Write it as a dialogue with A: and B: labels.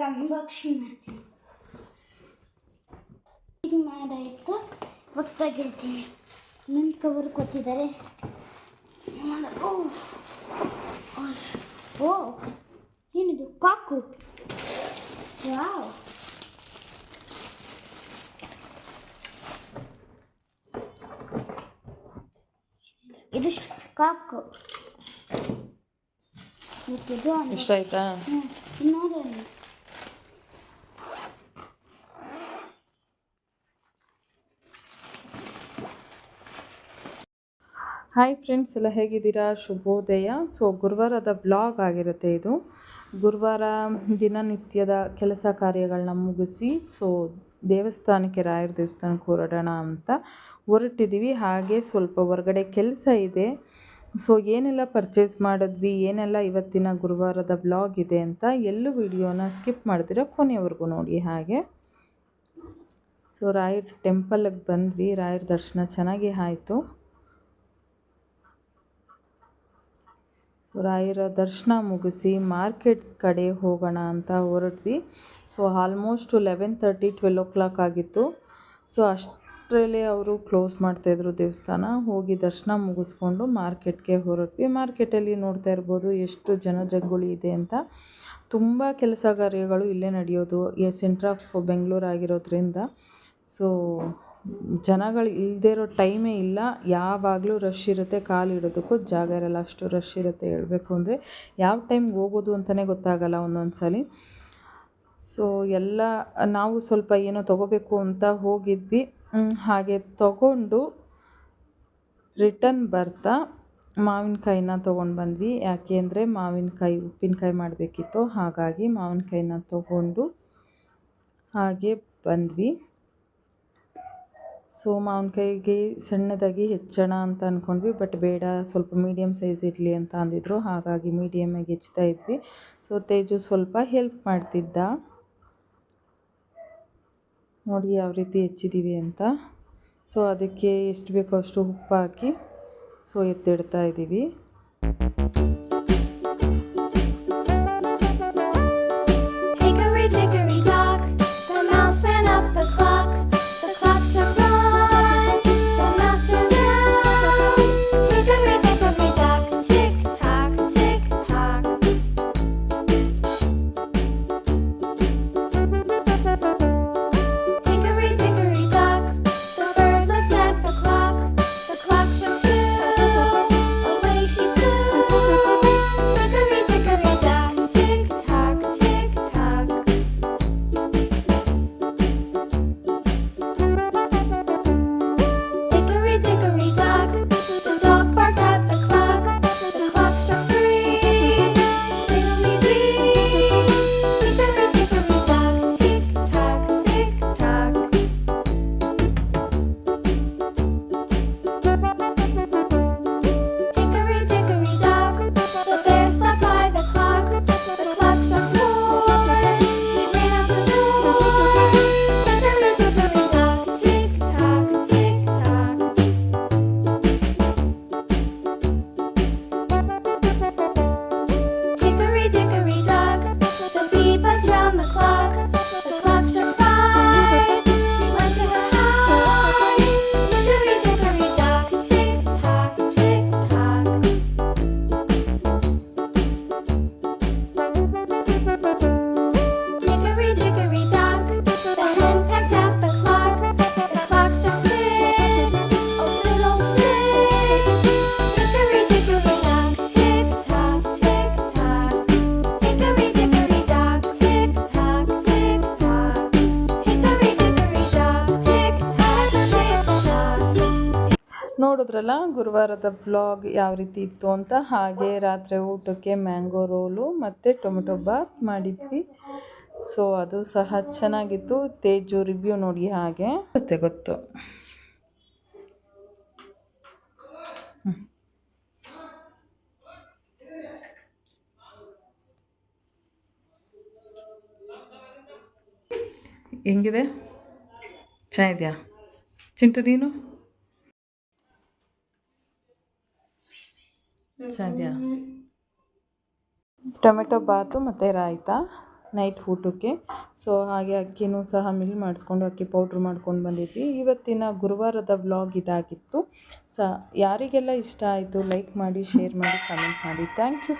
A: Unboxing ಮಾಡ್ತೀನಿ. ಇದು ಮಾಡಾಯ್ತು, ಹೊತ್ತಾಗಿರ್ತೀನಿ. ಇನ್ನೊಂದು ಕವರ್ ಕೊಟ್ಟಿದ್ದಾರೆ. ಓ ಏನಿದು? ಕಾಕು. ವಾವ್, ಇದು ಕಾಕು.
B: ಇಷ್ಟ ಆಯ್ತಾ?
A: ನೋಡೋಣ.
B: ಹಾಯ್ ಫ್ರೆಂಡ್ಸ್, ಎಲ್ಲ ಹೇಗಿದ್ದೀರಾ? ಶುಭೋದಯ. ಸೊ ಗುರುವಾರದ ಬ್ಲಾಗ್ ಆಗಿರುತ್ತೆ ಇದು. ಗುರುವಾರ ದಿನನಿತ್ಯದ ಕೆಲಸ ಕಾರ್ಯಗಳನ್ನ ಮುಗಿಸಿ ದೇವಸ್ಥಾನಕ್ಕೆ, ರಾಯರ ದೇವಸ್ಥಾನಕ್ಕೆ ಹೊರಡೋಣ ಅಂತ ಹೊರಟಿದ್ದೀವಿ. ಹಾಗೆ ಸ್ವಲ್ಪ ಹೊರಗಡೆ ಕೆಲಸ ಇದೆ. ಏನೆಲ್ಲ ಪರ್ಚೇಸ್ ಮಾಡಿದ್ವಿ, ಏನೆಲ್ಲ ಇವತ್ತಿನ ಗುರುವಾರದ ಬ್ಲಾಗ್ ಇದೆ ಅಂತ ಎಲ್ಲೂ ವಿಡಿಯೋನ ಸ್ಕಿಪ್ ಮಾಡ್ತೀರಾ, ಕೊನೆಯವರೆಗೂ ನೋಡಿ. ಹಾಗೆ ರಾಯರ ಟೆಂಪಲ್ಗೆ ಬಂದ್ವಿ. ರಾಯರ ದರ್ಶನ ಚೆನ್ನಾಗಿ ಆಯಿತು. ರಾಯರ ದರ್ಶನ ಮುಗಿಸಿ ಮಾರ್ಕೆಟ್ ಕಡೆ ಹೋಗೋಣ ಅಂತ ಹೊರಟ್ವಿ. ಆಲ್ಮೋಸ್ಟ್ 11:30 12 o'clock ಆಗಿತ್ತು. ಅಷ್ಟರಲ್ಲಿ ಅವರು ಕ್ಲೋಸ್ ಮಾಡ್ತಾಯಿದ್ರು ದೇವಸ್ಥಾನ. ಹೋಗಿ ದರ್ಶನ ಮುಗಿಸ್ಕೊಂಡು ಮಾರ್ಕೆಟ್ಗೆ ಹೊರಟ್ವಿ. ಮಾರ್ಕೆಟಲ್ಲಿ ನೋಡ್ತಾ ಇರ್ಬೋದು ಎಷ್ಟು ಜನಜಂಗುಳಿ ಇದೆ ಅಂತ. ತುಂಬ ಕೆಲಸ ಕಾರ್ಯಗಳು ಇಲ್ಲೇ ನಡೆಯೋದು. ಸೆಂಟ್ರ್ ಆಫ್ ಬೆಂಗಳೂರು ಆಗಿರೋದ್ರಿಂದ ಜನಗಳು ಇಲ್ಲದೇ ಇರೋ ಟೈಮೇ ಇಲ್ಲ. ಯಾವಾಗಲೂ ರಶ್ ಇರುತ್ತೆ, ಕಾಲಿಡೋದಕ್ಕೂ ಜಾಗ ಇರಲ್ಲ, ಅಷ್ಟು ರಶ್ ಇರುತ್ತೆ. ಹೇಳಬೇಕು ಅಂದರೆ ಯಾವ ಟೈಮ್ಗೆ ಹೋಗೋದು ಅಂತಲೇ ಗೊತ್ತಾಗಲ್ಲ ಒಂದೊಂದು ಸಲ. ಎಲ್ಲ ನಾವು ಸ್ವಲ್ಪ ಏನೋ ತೊಗೋಬೇಕು ಅಂತ ಹೋಗಿದ್ವಿ. ಹಾಗೆ ತೊಗೊಂಡು ರಿಟರ್ನ್ ಬರ್ತಾ ಮಾವಿನಕಾಯಿನ ತೊಗೊಂಡು ಬಂದ್ವಿ. ಯಾಕೆ ಅಂದರೆ ಮಾವಿನಕಾಯಿ ಉಪ್ಪಿನಕಾಯಿ ಮಾಡಬೇಕಿತ್ತು. ಹಾಗಾಗಿ ಮಾವಿನಕಾಯಿನ ತೊಗೊಂಡು ಹಾಗೆ ಬಂದ್ವಿ. ಮಾವಿನಕಾಯಿಗೆ ಸಣ್ಣದಾಗಿ ಹೆಚ್ಚೋಣ ಅಂತ ಅಂದ್ಕೊಂಡ್ವಿ. ಬಟ್ ಬೇಡ, ಸ್ವಲ್ಪ ಮೀಡಿಯಮ್ ಸೈಜ್ ಇರಲಿ ಅಂತ ಅಂದಿದ್ರು. ಹಾಗಾಗಿ ಮೀಡಿಯಮಾಗಿ ಹೆಚ್ಚ್ತಾ ಇದ್ವಿ. ತೇಜು ಸ್ವಲ್ಪ ಹೆಲ್ಪ್ ಮಾಡ್ತಿದ್ದ. ನೋಡಿ ಯಾವ ರೀತಿ ಹೆಚ್ಚಿದ್ದೀವಿ ಅಂತ. ಅದಕ್ಕೆ ಎಷ್ಟು ಬೇಕೋ ಅಷ್ಟು ಉಪ್ಪು ಹಾಕಿ ಎತ್ತಿಡ್ತಾ ಇದ್ದೀವಿ. ನೋಡಿದ್ರಲ್ಲ ಗುರುವಾರದ ಬ್ಲಾಗ್ ಯಾವ ರೀತಿ ಇತ್ತು ಅಂತ. ಹಾಗೆ ರಾತ್ರಿ ಊಟಕ್ಕೆ ಮ್ಯಾಂಗೋ ರೋಲು ಮತ್ತು ಟೊಮೆಟೊ ಬಾತ್ ಮಾಡಿದ್ವಿ. ಅದು ಸಹ ಚೆನ್ನಾಗಿತ್ತು. ತೇಜು ರಿವ್ಯೂ ನೋಡಿ ಹಾಗೆ ಗೊತ್ತು. ಹೆಂಗಿದೆ? ಚೆನ್ನಾಗಿದೆಯಾ ಚಿಂಟು? ನೀನು ಚೆನ್ನಾಗಿದೆಯಾ? ಟೊಮೆಟೊ ಬಾತು ಮತ್ತು ರಾಯ್ತ ನೈಟ್ ಊಟಕ್ಕೆ. ಸೊ ಹಾಗೆ ಅಕ್ಕಿನೂ ಸಹ ಮಿಲ್ ಮಾಡಿಸ್ಕೊಂಡು ಅಕ್ಕಿ ಪೌಡ್ರ್ ಮಾಡ್ಕೊಂಡು ಬಂದಿದ್ವಿ. ಇವತ್ತಿನ ಗುರುವಾರದ ವ್ಲಾಗ್ ಇದಾಗಿತ್ತು. ಯಾರಿಗೆಲ್ಲ ಇಷ್ಟ ಆಯಿತು ಲೈಕ್ ಮಾಡಿ, ಶೇರ್ ಮಾಡಿ, ಕಮೆಂಟ್ ಮಾಡಿ. Thank you.